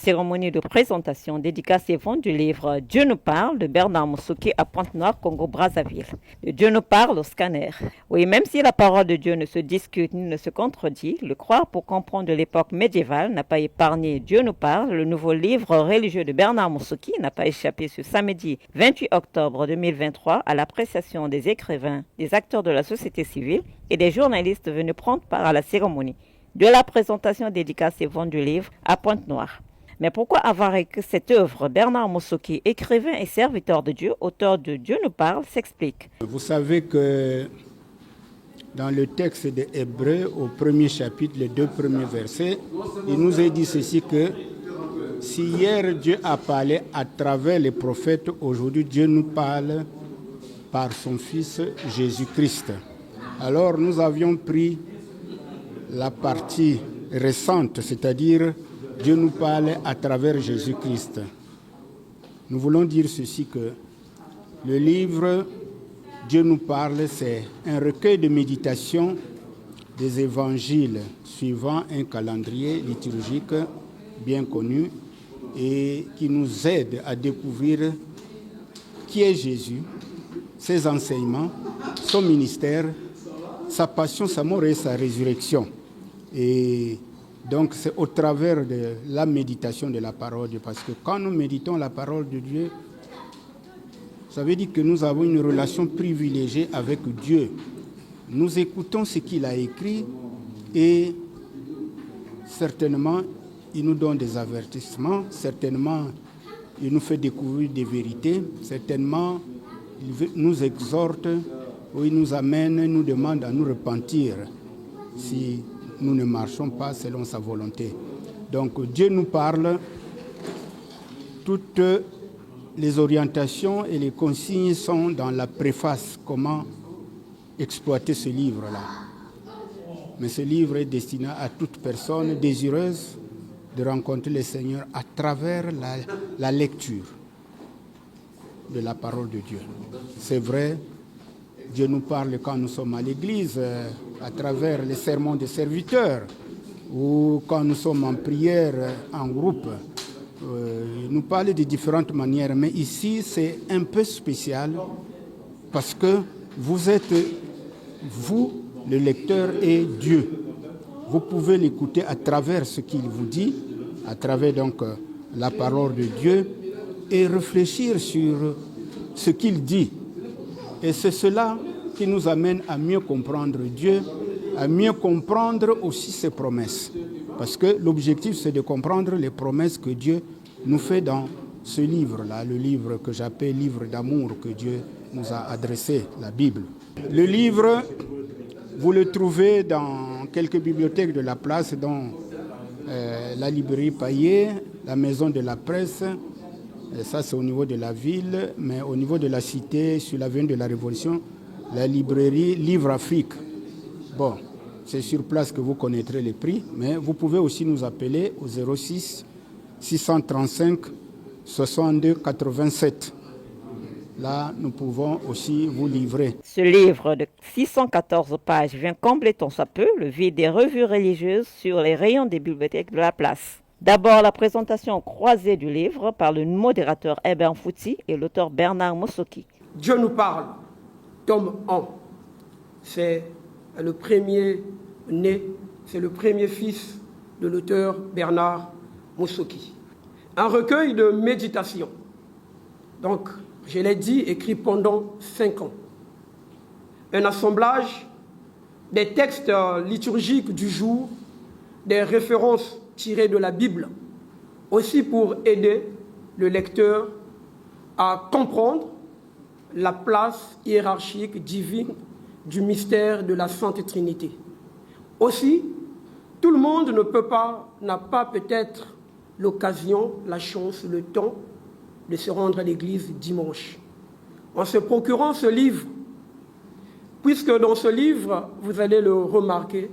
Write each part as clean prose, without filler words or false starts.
cérémonie de présentation, dédicace et vente du livre Dieu nous parle de Bernard Moussoki à Pointe-Noire, Congo-Brazzaville. De Dieu nous parle au scanner. Oui, même si la parole de Dieu ne se discute ni ne se contredit, le croire pour comprendre l'époque médiévale n'a pas épargné Dieu nous parle. Le nouveau livre religieux de Bernard Moussoki n'a pas échappé ce samedi 28 octobre 2023 à l'appréciation des écrivains, des acteurs de la société civile et des journalistes venus prendre part à la cérémonie de la présentation, dédicace et vente du livre à Pointe-Noire. Mais pourquoi avoir écrit cette œuvre? Bernard Moussoki, écrivain et serviteur de Dieu, auteur de Dieu nous parle, s'explique. Vous savez que dans le texte des Hébreux, au premier chapitre, les 2 premiers versets, il nous est dit ceci que si hier Dieu a parlé à travers les prophètes, aujourd'hui Dieu nous parle par son Fils Jésus-Christ. Alors nous avions pris la partie récente, c'est-à-dire Dieu nous parle à travers Jésus-Christ. Nous voulons dire ceci que le livre Dieu nous parle, c'est un recueil de méditation des évangiles suivant un calendrier liturgique bien connu et qui nous aide à découvrir qui est Jésus, ses enseignements, son ministère, sa passion, sa mort et sa résurrection. Et donc c'est au travers de la méditation de la parole de Dieu, parce que quand nous méditons la parole de Dieu, ça veut dire que nous avons une relation privilégiée avec Dieu. Nous écoutons ce qu'il a écrit et certainement il nous donne des avertissements, certainement il nous fait découvrir des vérités, certainement il nous exhorte ou il nous amène, nous demande à nous repentir si nous ne marchons pas selon sa volonté. Donc Dieu nous parle, toutes les orientations et les consignes sont dans la préface, comment exploiter ce livre-là. Mais ce livre est destiné à toute personne désireuse de rencontrer le Seigneur à travers la lecture de la parole de Dieu. C'est vrai, Dieu nous parle quand nous sommes à l'église, à travers les sermons des serviteurs, ou quand nous sommes en prière en groupe. Il nous parle de différentes manières, mais ici c'est un peu spécial parce que vous êtes, vous, le lecteur, et Dieu. Vous pouvez l'écouter à travers ce qu'il vous dit, à travers donc la parole de Dieu, et réfléchir sur ce qu'il dit. Et c'est cela qui nous amène à mieux comprendre Dieu, à mieux comprendre aussi ses promesses. Parce que l'objectif, c'est de comprendre les promesses que Dieu nous fait dans ce livre-là, le livre que j'appelle livre d'amour que Dieu nous a adressé, la Bible. Le livre, vous le trouvez dans quelques bibliothèques de la place, dont la librairie Paillet, la maison de la presse. Et ça, c'est au niveau de la ville, mais au niveau de la cité, sur l'avenue de la Révolution, la librairie Livre Afrique. Bon, c'est sur place que vous connaîtrez les prix, mais vous pouvez aussi nous appeler au 06 635 62 87. Là, nous pouvons aussi vous livrer. Ce livre de 614 pages vient combler tant soit peu le vide des revues religieuses sur les rayons des bibliothèques de la place. D'abord, la présentation croisée du livre par le modérateur Eben Fouti et l'auteur Bernard Moussoki. Dieu nous parle, tome 1. C'est le premier né, c'est le premier fils de l'auteur Bernard Moussoki. Un recueil de méditation. Donc, je l'ai dit, écrit pendant 5 ans. Un assemblage des textes liturgiques du jour, des références tirées de la Bible, aussi pour aider le lecteur à comprendre la place hiérarchique divine du mystère de la Sainte Trinité. Aussi, tout le monde n'a pas peut-être l'occasion, la chance, le temps de se rendre à l'église dimanche. En se procurant ce livre, puisque dans ce livre, vous allez le remarquer,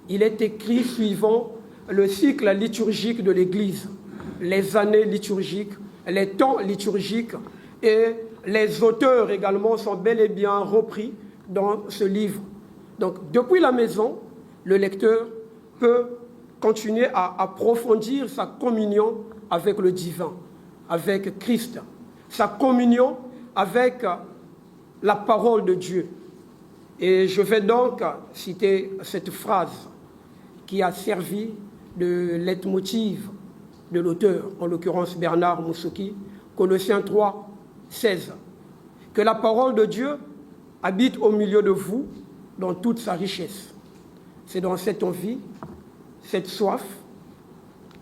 il est écrit suivant le cycle liturgique de l'église, les années liturgiques, les temps liturgiques, et les auteurs également sont bel et bien repris dans ce livre. Donc, depuis la maison, le lecteur peut continuer à approfondir sa communion avec le divin, avec Christ, sa communion avec la parole de Dieu. Et je vais donc citer cette phrase qui a servi de leitmotiv de l'auteur, en l'occurrence Bernard Moussoki, Colossiens 3, 16. Que la parole de Dieu habite au milieu de vous dans toute sa richesse. C'est dans cette envie, cette soif,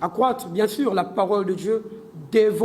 accroître bien sûr la parole de Dieu,